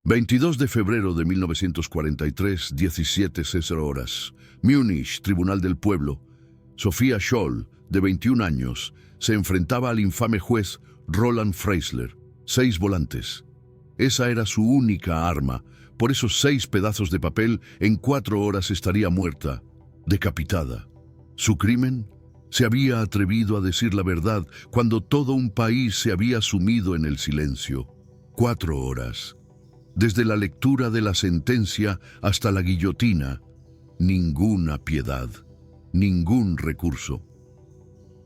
22 de febrero de 1943, 17:00 horas. Múnich, Tribunal del Pueblo. Sophia Scholl, de 21 años, se enfrentaba al infame juez Roland Freisler. 6 volantes. Esa era su única arma. Por esos 6 pedazos de papel, en 4 horas estaría muerta, decapitada. ¿Su crimen? Se había atrevido a decir la verdad cuando todo un país se había sumido en el silencio. 4 horas. Desde la lectura de la sentencia hasta la guillotina, ninguna piedad, ningún recurso,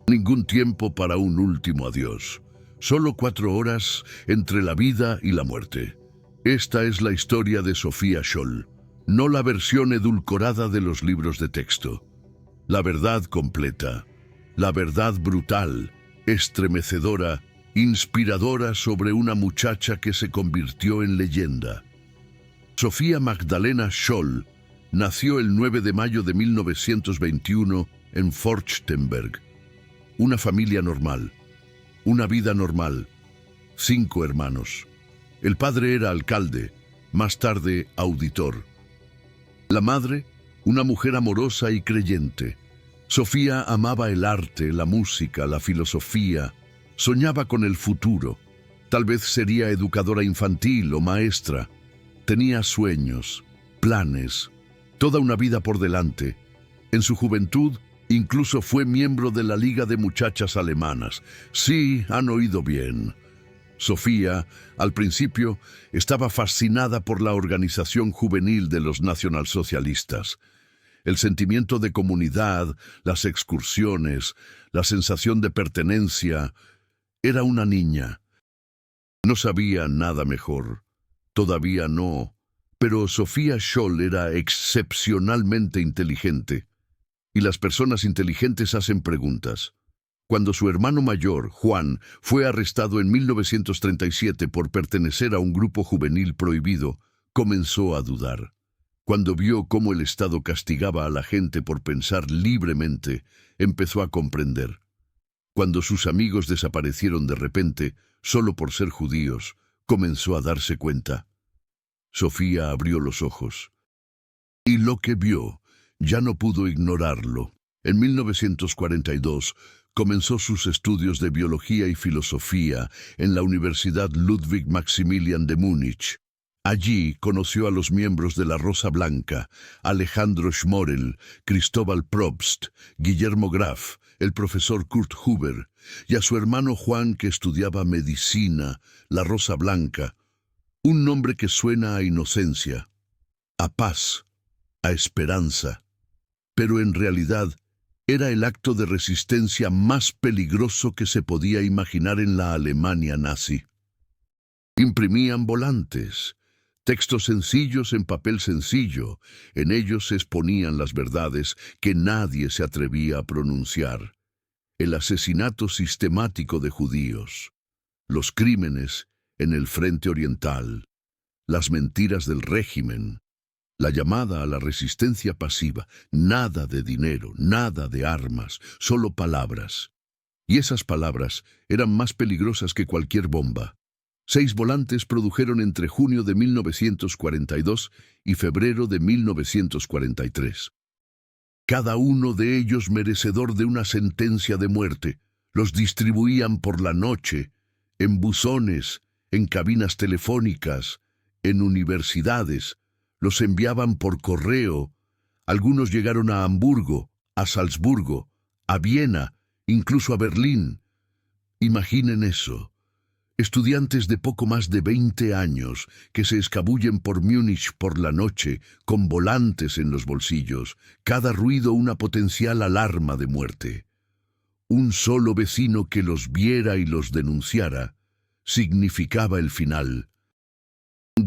ningún tiempo para un último adiós. Solo 4 horas entre la vida y la muerte. Esta es la historia de Sophia Scholl, no la versión edulcorada de los libros de texto. La verdad completa, la verdad brutal, estremecedora, inspiradora sobre una muchacha que se convirtió en leyenda. Sophia Magdalena Scholl nació el 9 de mayo de 1921 en Forchtenberg. Una familia normal, una vida normal, 5 hermanos. El padre era alcalde, más tarde auditor. La madre, una mujer amorosa y creyente. Sofía amaba el arte, la música, la filosofía. Soñaba con el futuro. Tal vez sería educadora infantil o maestra. Tenía sueños, planes, toda una vida por delante. En su juventud, incluso fue miembro de la Liga de Muchachas Alemanas. Sí, han oído bien. Sofía, al principio, estaba fascinada por la organización juvenil de los nacionalsocialistas. El sentimiento de comunidad, las excursiones, la sensación de pertenencia. Era una niña. No sabía nada mejor. Todavía no. Pero Sophia Scholl era excepcionalmente inteligente. Y las personas inteligentes hacen preguntas. Cuando su hermano mayor, Juan, fue arrestado en 1937 por pertenecer a un grupo juvenil prohibido, comenzó a dudar. Cuando vio cómo el Estado castigaba a la gente por pensar libremente, empezó a comprender. Cuando sus amigos desaparecieron de repente, solo por ser judíos, comenzó a darse cuenta. Sofía abrió los ojos. Y lo que vio, ya no pudo ignorarlo. En 1942, comenzó sus estudios de biología y filosofía en la Universidad Ludwig Maximilian de Múnich. Allí conoció a los miembros de la Rosa Blanca, Alejandro Schmorell, Cristóbal Probst, Guillermo Graf, el profesor Kurt Huber, y a su hermano Juan, que estudiaba medicina, la Rosa Blanca, un nombre que suena a inocencia, a paz, a esperanza, pero en realidad era el acto de resistencia más peligroso que se podía imaginar en la Alemania nazi. Imprimían volantes, textos sencillos en papel sencillo. En ellos se exponían las verdades que nadie se atrevía a pronunciar. El asesinato sistemático de judíos, los crímenes en el frente oriental, las mentiras del régimen, la llamada a la resistencia pasiva, nada de dinero, nada de armas, solo palabras. Y esas palabras eran más peligrosas que cualquier bomba. 6 volantes produjeron entre junio de 1942 y febrero de 1943. Cada uno de ellos merecedor de una sentencia de muerte. Los distribuían por la noche, en buzones, en cabinas telefónicas, en universidades. Los enviaban por correo. Algunos llegaron a Hamburgo, a Salzburgo, a Viena, incluso a Berlín. Imaginen eso. Estudiantes de poco más de 20 años que se escabullen por Múnich por la noche con volantes en los bolsillos, cada ruido una potencial alarma de muerte. Un solo vecino que los viera y los denunciara significaba el final.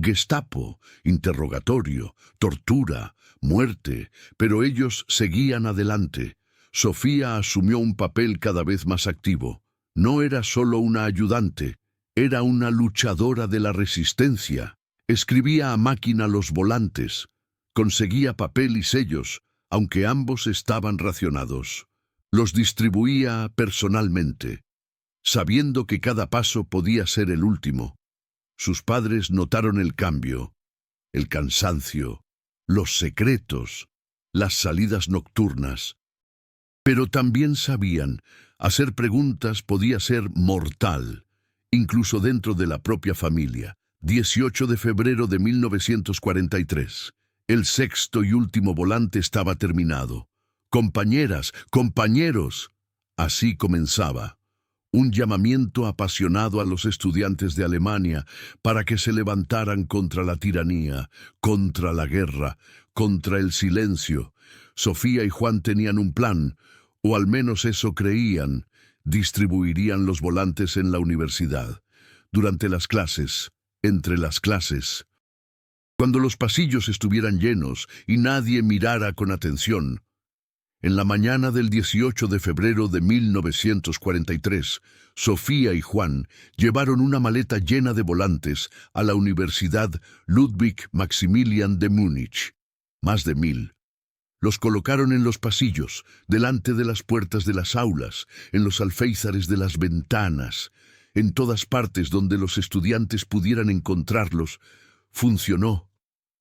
Gestapo, interrogatorio, tortura, muerte, pero ellos seguían adelante. Sofía asumió un papel cada vez más activo. No era solo una ayudante, era una luchadora de la resistencia. Escribía a máquina los volantes, conseguía papel y sellos, aunque ambos estaban racionados. Los distribuía personalmente, sabiendo que cada paso podía ser el último. Sus padres notaron el cambio, el cansancio, los secretos, las salidas nocturnas. Pero también sabían, hacer preguntas podía ser mortal, incluso dentro de la propia familia. 18 de febrero de 1943. El sexto y último volante estaba terminado. Compañeras, compañeros. Así comenzaba. Un llamamiento apasionado a los estudiantes de Alemania para que se levantaran contra la tiranía, contra la guerra, contra el silencio. Sofía y Juan tenían un plan, o al menos eso creían. Distribuirían los volantes en la universidad, durante las clases, entre las clases. Cuando los pasillos estuvieran llenos y nadie mirara con atención. En la mañana del 18 de febrero de 1943, Sofía y Juan llevaron una maleta llena de volantes a la Universidad Ludwig Maximilian de Múnich. Más de 1000. Los colocaron en los pasillos, delante de las puertas de las aulas, en los alféizares de las ventanas, en todas partes donde los estudiantes pudieran encontrarlos. Funcionó.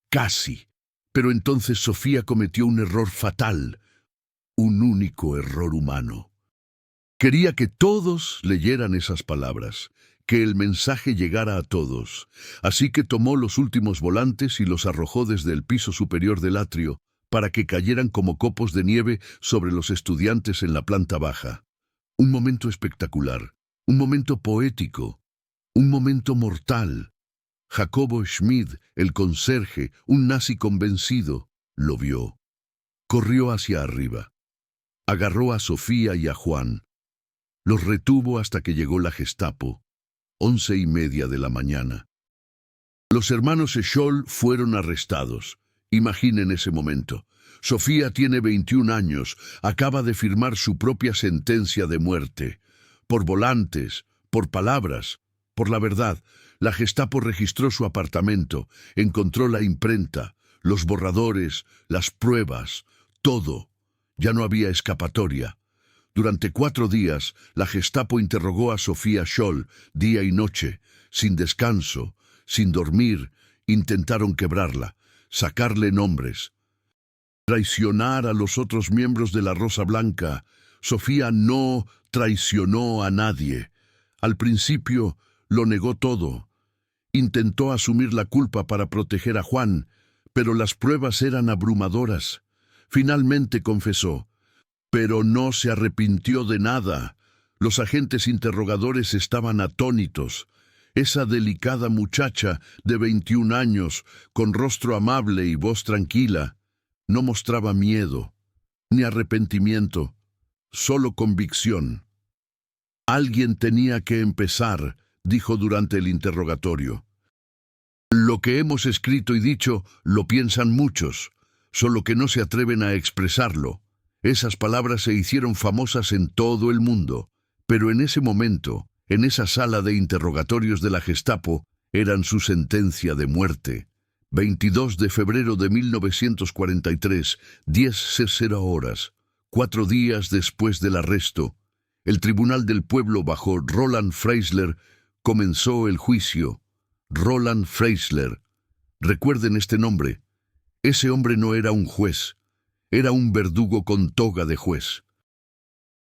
Casi. Pero entonces Sofía cometió un error fatal. Un único error humano. Quería que todos leyeran esas palabras, que el mensaje llegara a todos. Así que tomó los últimos volantes y los arrojó desde el piso superior del atrio, para que cayeran como copos de nieve sobre los estudiantes en la planta baja. Un momento espectacular, un momento poético, un momento mortal. Jacobo Schmid, el conserje, un nazi convencido, lo vio. Corrió hacia arriba. Agarró a Sofía y a Juan. Los retuvo hasta que llegó la Gestapo. 11:30 de la mañana. Los hermanos Scholl fueron arrestados. Imaginen ese momento. Sofía tiene 21 años, acaba de firmar su propia sentencia de muerte. Por volantes, por palabras, por la verdad. La Gestapo registró su apartamento, encontró la imprenta, los borradores, las pruebas, todo. Ya no había escapatoria. Durante 4 días, la Gestapo interrogó a Sofía Scholl día y noche, sin descanso, sin dormir. Intentaron quebrarla, sacarle nombres, traicionar a los otros miembros de la Rosa Blanca. Sofía no traicionó a nadie. Al principio lo negó todo. Intentó asumir la culpa para proteger a Juan, pero las pruebas eran abrumadoras. Finalmente confesó, pero no se arrepintió de nada. Los agentes interrogadores estaban atónitos. Esa delicada muchacha de 21 años, con rostro amable y voz tranquila, no mostraba miedo, ni arrepentimiento, solo convicción. Alguien tenía que empezar, dijo durante el interrogatorio. Lo que hemos escrito y dicho lo piensan muchos, solo que no se atreven a expresarlo. Esas palabras se hicieron famosas en todo el mundo, pero en ese momento, en esa sala de interrogatorios de la Gestapo, eran su sentencia de muerte. 22 de febrero de 1943, 10:00 horas, 4 días después del arresto, el Tribunal del Pueblo bajo Roland Freisler comenzó el juicio. Roland Freisler. Recuerden este nombre. Ese hombre no era un juez, era un verdugo con toga de juez.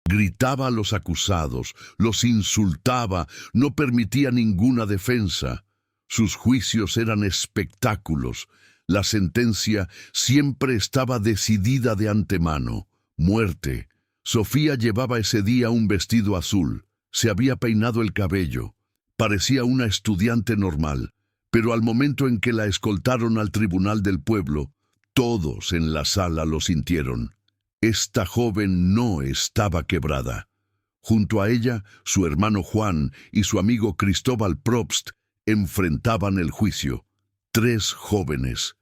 Gritaba a los acusados, los insultaba, no permitía ninguna defensa. Sus juicios eran espectáculos. La sentencia siempre estaba decidida de antemano. Muerte. Sofía llevaba ese día un vestido azul. Se había peinado el cabello. Parecía una estudiante normal. Pero al momento en que la escoltaron al Tribunal del Pueblo, todos en la sala lo sintieron. Esta joven no estaba quebrada. Junto a ella, su hermano Juan y su amigo Cristóbal Probst enfrentaban el juicio. 3 jóvenes.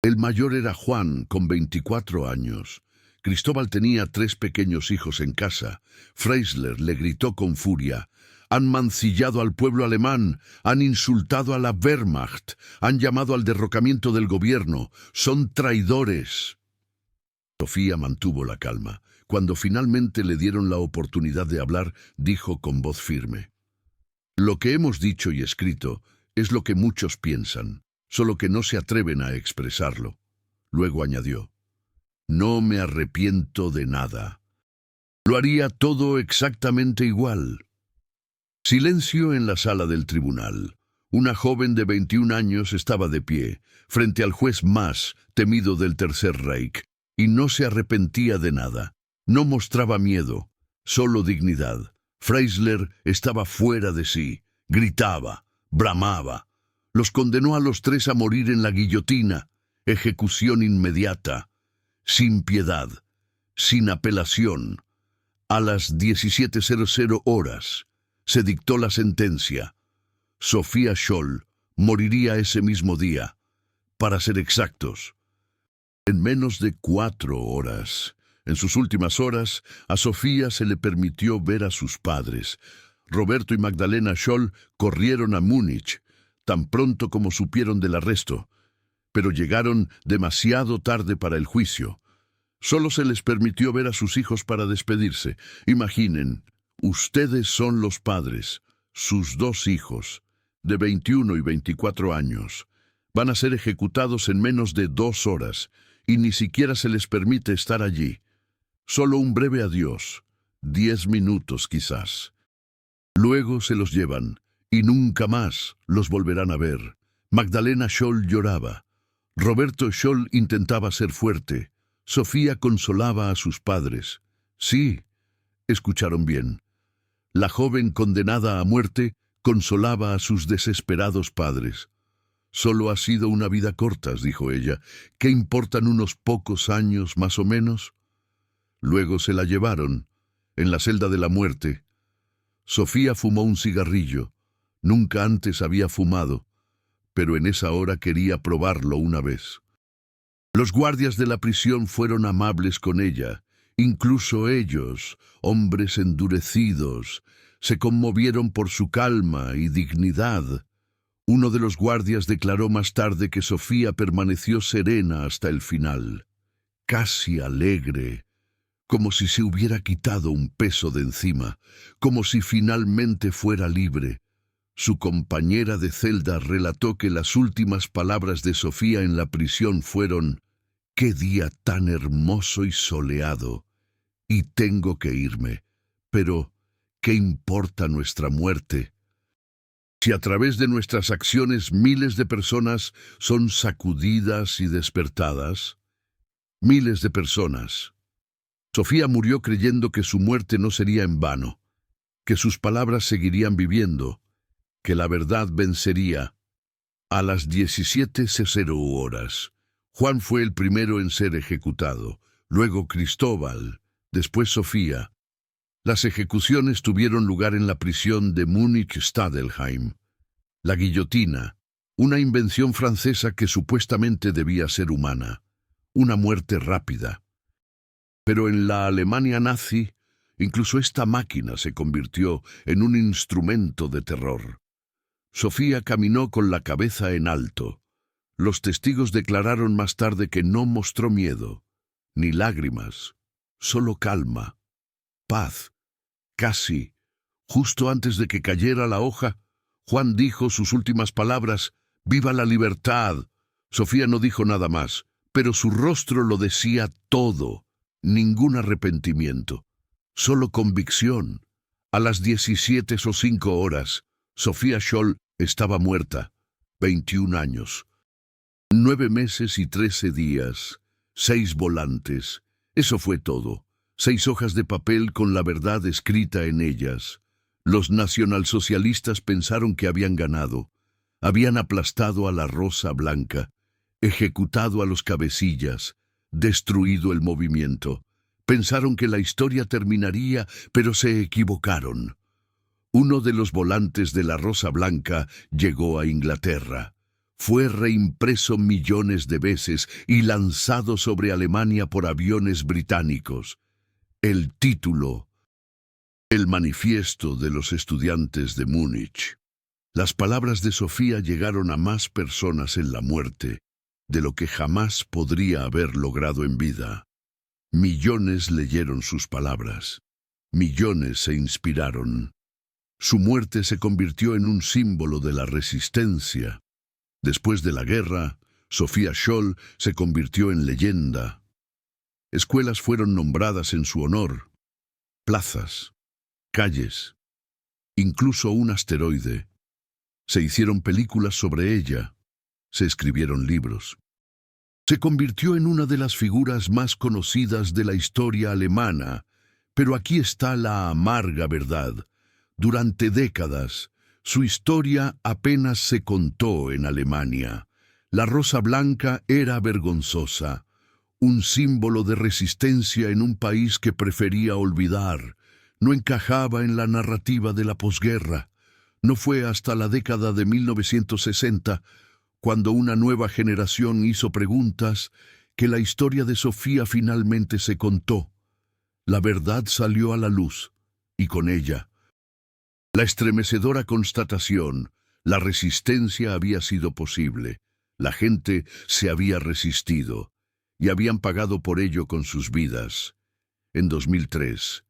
El mayor era Juan, con 24 años. Cristóbal tenía 3 pequeños hijos en casa. Freisler le gritó con furia: «Han mancillado al pueblo alemán, han insultado a la Wehrmacht, han llamado al derrocamiento del gobierno, son traidores». Sofía mantuvo la calma. Cuando finalmente le dieron la oportunidad de hablar, dijo con voz firme: «Lo que hemos dicho y escrito Es lo que muchos piensan, solo que no se atreven a expresarlo. Luego añadió, no me arrepiento de nada. Lo haría todo exactamente igual. Silencio en la sala del tribunal. Una joven de 21 años estaba de pie, frente al juez más temido del Tercer Reich, y no se arrepentía de nada. No mostraba miedo, solo dignidad. Freisler estaba fuera de sí, gritaba, bramaba. Los condenó a los tres a morir en la guillotina, ejecución inmediata, sin piedad, sin apelación. A las 17:00 horas se dictó la sentencia. Sophia Scholl moriría ese mismo día, para ser exactos, en menos de 4 horas. En sus últimas horas, a Sofía se le permitió ver a sus padres. Roberto y Magdalena Scholl corrieron a Múnich, tan pronto como supieron del arresto, pero llegaron demasiado tarde para el juicio. Solo se les permitió ver a sus hijos para despedirse. Imaginen, ustedes son los padres, sus 2 hijos, de 21 y 24 años. Van a ser ejecutados en menos de 2 horas, y ni siquiera se les permite estar allí. Solo un breve adiós, 10 minutos quizás. Luego se los llevan, y nunca más los volverán a ver. Magdalena Scholl lloraba. Roberto Scholl intentaba ser fuerte. Sofía consolaba a sus padres. Sí, escucharon bien. La joven condenada a muerte consolaba a sus desesperados padres. Solo ha sido una vida corta, dijo ella. ¿Qué importan unos pocos años más o menos? Luego se la llevaron, en la celda de la muerte. Sofía fumó un cigarrillo. Nunca antes había fumado, pero en esa hora quería probarlo una vez. Los guardias de la prisión fueron amables con ella. Incluso ellos, hombres endurecidos, se conmovieron por su calma y dignidad. Uno de los guardias declaró más tarde que Sofía permaneció serena hasta el final, casi alegre, como si se hubiera quitado un peso de encima, como si finalmente fuera libre. Su compañera de celda relató que las últimas palabras de Sofía en la prisión fueron: «¡Qué día tan hermoso y soleado! Y tengo que irme. Pero, ¿qué importa nuestra muerte? Si a través de nuestras acciones miles de personas son sacudidas y despertadas, miles de personas». Sofía murió creyendo que su muerte no sería en vano, que sus palabras seguirían viviendo, que la verdad vencería. A las 17:00 horas, Juan fue el primero en ser ejecutado, luego Cristóbal, después Sofía. Las ejecuciones tuvieron lugar en la prisión de Múnich-Stadelheim. La guillotina, una invención francesa que supuestamente debía ser humana, una muerte rápida. Pero en la Alemania nazi, incluso esta máquina se convirtió en un instrumento de terror. Sofía caminó con la cabeza en alto. Los testigos declararon más tarde que no mostró miedo, ni lágrimas, solo calma, paz. Casi, justo antes de que cayera la hoja, Juan dijo sus últimas palabras: «¡Viva la libertad!». Sofía no dijo nada más, pero su rostro lo decía todo. Ningún arrepentimiento, solo convicción. A las 17:05 horas, Sophia Scholl estaba muerta, 21 años. 9 meses y 13 días, 6 volantes, eso fue todo. 6 hojas de papel con la verdad escrita en ellas. Los nacionalsocialistas pensaron que habían ganado. Habían aplastado a la Rosa Blanca, ejecutado a los cabecillas, destruido el movimiento. Pensaron que la historia terminaría, pero se equivocaron. Uno de los volantes de la Rosa Blanca llegó a Inglaterra. Fue reimpreso millones de veces y lanzado sobre Alemania por aviones británicos. El título: El manifiesto de los estudiantes de Múnich. Las palabras de Sofía llegaron a más personas en la muerte de lo que jamás podría haber logrado en vida. Millones leyeron sus palabras. Millones se inspiraron. Su muerte se convirtió en un símbolo de la resistencia. Después de la guerra, Sophia Scholl se convirtió en leyenda. Escuelas fueron nombradas en su honor, plazas, calles, incluso un asteroide. Se hicieron películas sobre ella, se escribieron libros. Se convirtió en una de las figuras más conocidas de la historia alemana, pero aquí está la amarga verdad. Durante décadas, su historia apenas se contó en Alemania. La Rosa Blanca era vergonzosa, un símbolo de resistencia en un país que prefería olvidar. No encajaba en la narrativa de la posguerra. No fue hasta la década de 1960, cuando una nueva generación hizo preguntas, que la historia de Sofía finalmente se contó. La verdad salió a la luz, y con ella, la estremecedora constatación: la resistencia había sido posible. La gente se había resistido, y habían pagado por ello con sus vidas. En 2003,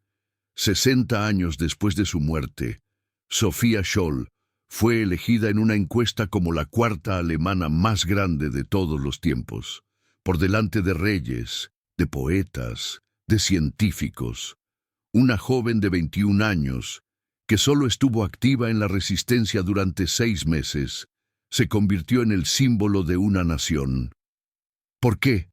60 años después de su muerte, Sophia Scholl fue elegida en una encuesta como la cuarta alemana más grande de todos los tiempos, por delante de reyes, de poetas, de científicos. Una joven de 21 años, que solo estuvo activa en la resistencia durante 6 meses, se convirtió en el símbolo de una nación. ¿Por qué?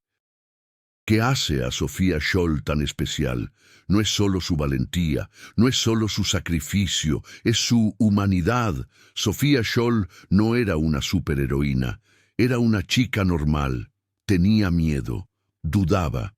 ¿Qué hace a Sophia Scholl tan especial? No es solo su valentía, no es solo su sacrificio, es su humanidad. Sophia Scholl no era una superheroína, era una chica normal. Tenía miedo, dudaba,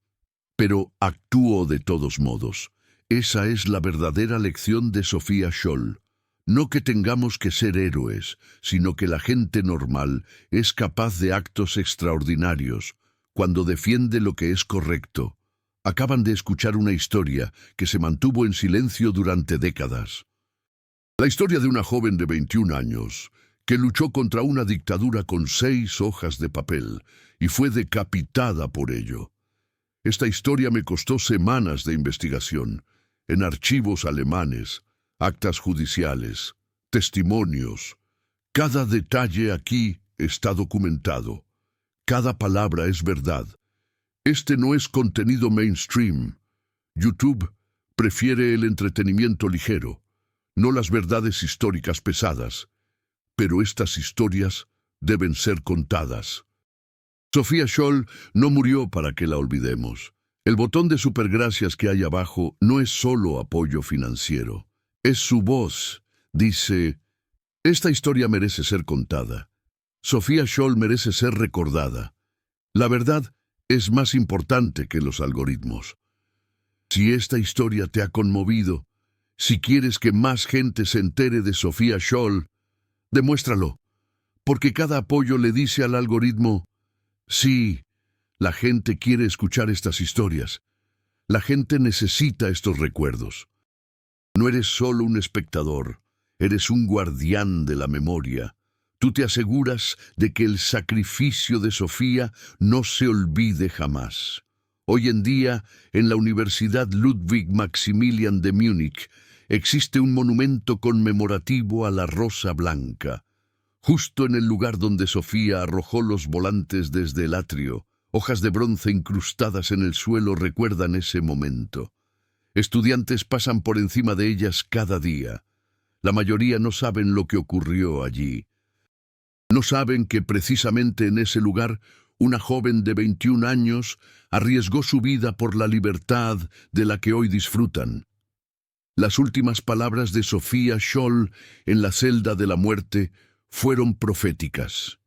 pero actuó de todos modos. Esa es la verdadera lección de Sophia Scholl. No que tengamos que ser héroes, sino que la gente normal es capaz de actos extraordinarios cuando defiende lo que es correcto. Acaban de escuchar una historia que se mantuvo en silencio durante décadas. La historia de una joven de 21 años que luchó contra una dictadura con 6 hojas de papel y fue decapitada por ello. Esta historia me costó semanas de investigación, en archivos alemanes, actas judiciales, testimonios. Cada detalle aquí está documentado. Cada palabra es verdad. Este no es contenido mainstream. YouTube prefiere el entretenimiento ligero, no las verdades históricas pesadas. Pero estas historias deben ser contadas. Sophia Scholl no murió para que la olvidemos. El botón de supergracias que hay abajo no es solo apoyo financiero. Es su voz. Dice: esta historia merece ser contada. Sophia Scholl merece ser recordada. La verdad es más importante que los algoritmos. Si esta historia te ha conmovido, si quieres que más gente se entere de Sophia Scholl, demuéstralo, porque cada apoyo le dice al algoritmo: sí, la gente quiere escuchar estas historias. La gente necesita estos recuerdos. No eres solo un espectador, eres un guardián de la memoria. Tú te aseguras de que el sacrificio de Sofía no se olvide jamás. Hoy en día, en la Universidad Ludwig Maximilian de Múnich, existe un monumento conmemorativo a la Rosa Blanca, justo en el lugar donde Sofía arrojó los volantes desde el atrio. Hojas de bronce incrustadas en el suelo recuerdan ese momento. Estudiantes pasan por encima de ellas cada día. La mayoría no saben lo que ocurrió allí. No saben que precisamente en ese lugar una joven de 21 años arriesgó su vida por la libertad de la que hoy disfrutan. Las últimas palabras de Sophia Scholl en la celda de la muerte fueron proféticas.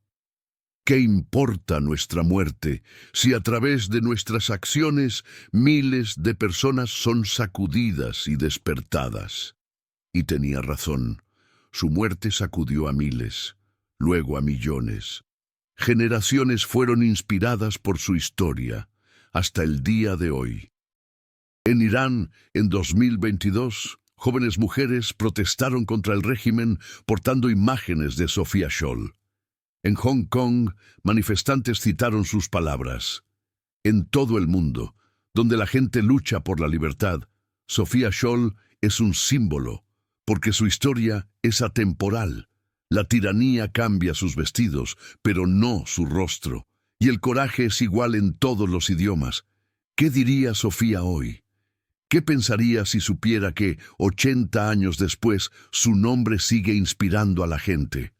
¿Qué importa nuestra muerte si a través de nuestras acciones miles de personas son sacudidas y despertadas? Y tenía razón. Su muerte sacudió a miles, luego a millones. Generaciones fueron inspiradas por su historia, hasta el día de hoy. En Irán, en 2022, jóvenes mujeres protestaron contra el régimen portando imágenes de Sophia Scholl. En Hong Kong, manifestantes citaron sus palabras. En todo el mundo, donde la gente lucha por la libertad, Sophia Scholl es un símbolo, porque su historia es atemporal. La tiranía cambia sus vestidos, pero no su rostro. Y el coraje es igual en todos los idiomas. ¿Qué diría Sofía hoy? ¿Qué pensaría si supiera que, 80 años después, su nombre sigue inspirando a la gente?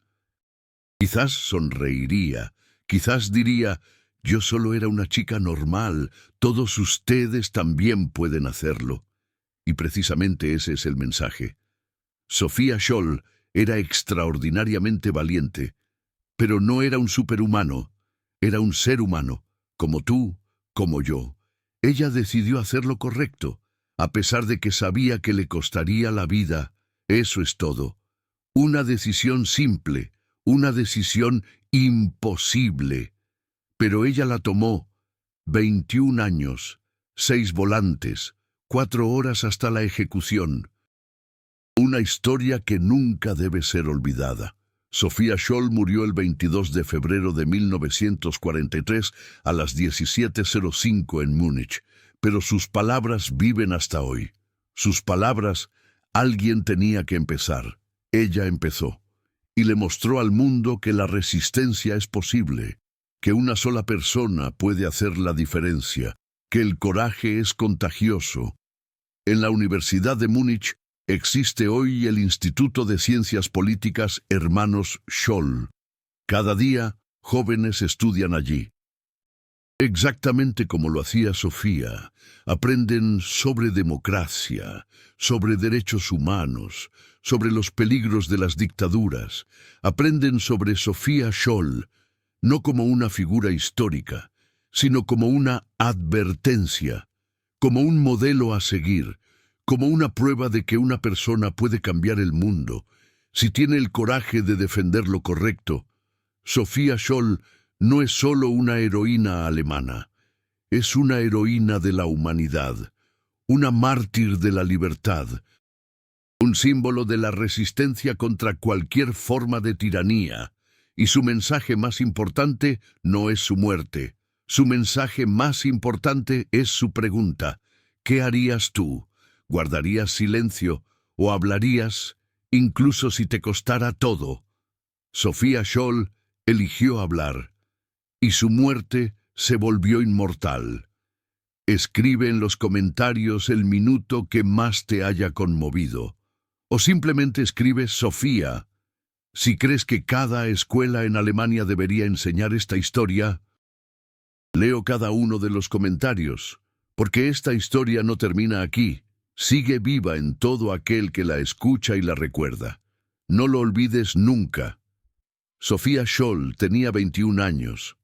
Quizás sonreiría, quizás diría: yo solo era una chica normal, todos ustedes también pueden hacerlo. Y precisamente ese es el mensaje. Sofía Scholl era extraordinariamente valiente, pero no era un superhumano, era un ser humano, como tú, como yo. Ella decidió hacer lo correcto, a pesar de que sabía que le costaría la vida. Eso es todo. Una decisión simple, una decisión imposible. Pero ella la tomó. 21 años, 6 volantes, 4 horas hasta la ejecución. Una historia que nunca debe ser olvidada. Sofía Scholl murió el 22 de febrero de 1943 a las 17:05 en Múnich, pero sus palabras viven hasta hoy. Sus palabras: alguien tenía que empezar. Ella empezó, y le mostró al mundo que la resistencia es posible, que una sola persona puede hacer la diferencia, que el coraje es contagioso. En la Universidad de Múnich existe hoy el Instituto de Ciencias Políticas Hermanos Scholl. Cada día, jóvenes estudian allí. Exactamente como lo hacía Sofía, aprenden sobre democracia, sobre derechos humanos, sobre los peligros de las dictaduras. Aprenden sobre Sofía Scholl, no como una figura histórica, sino como una advertencia, como un modelo a seguir, como una prueba de que una persona puede cambiar el mundo si tiene el coraje de defender lo correcto. Sofía Scholl no es solo una heroína alemana, es una heroína de la humanidad, una mártir de la libertad, un símbolo de la resistencia contra cualquier forma de tiranía. Y su mensaje más importante no es su muerte. Su mensaje más importante es su pregunta: ¿qué harías tú? ¿Guardarías silencio o hablarías, incluso si te costara todo? Sofía Scholl eligió hablar, y su muerte se volvió inmortal. Escribe en los comentarios el minuto que más te haya conmovido. O simplemente escribe Sofía. Si crees que cada escuela en Alemania debería enseñar esta historia, leo cada uno de los comentarios, porque esta historia no termina aquí. Sigue viva en todo aquel que la escucha y la recuerda. No lo olvides nunca. Sofía Scholl tenía 21 años,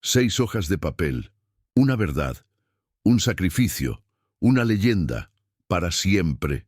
6 hojas de papel, una verdad, un sacrificio, una leyenda, para siempre.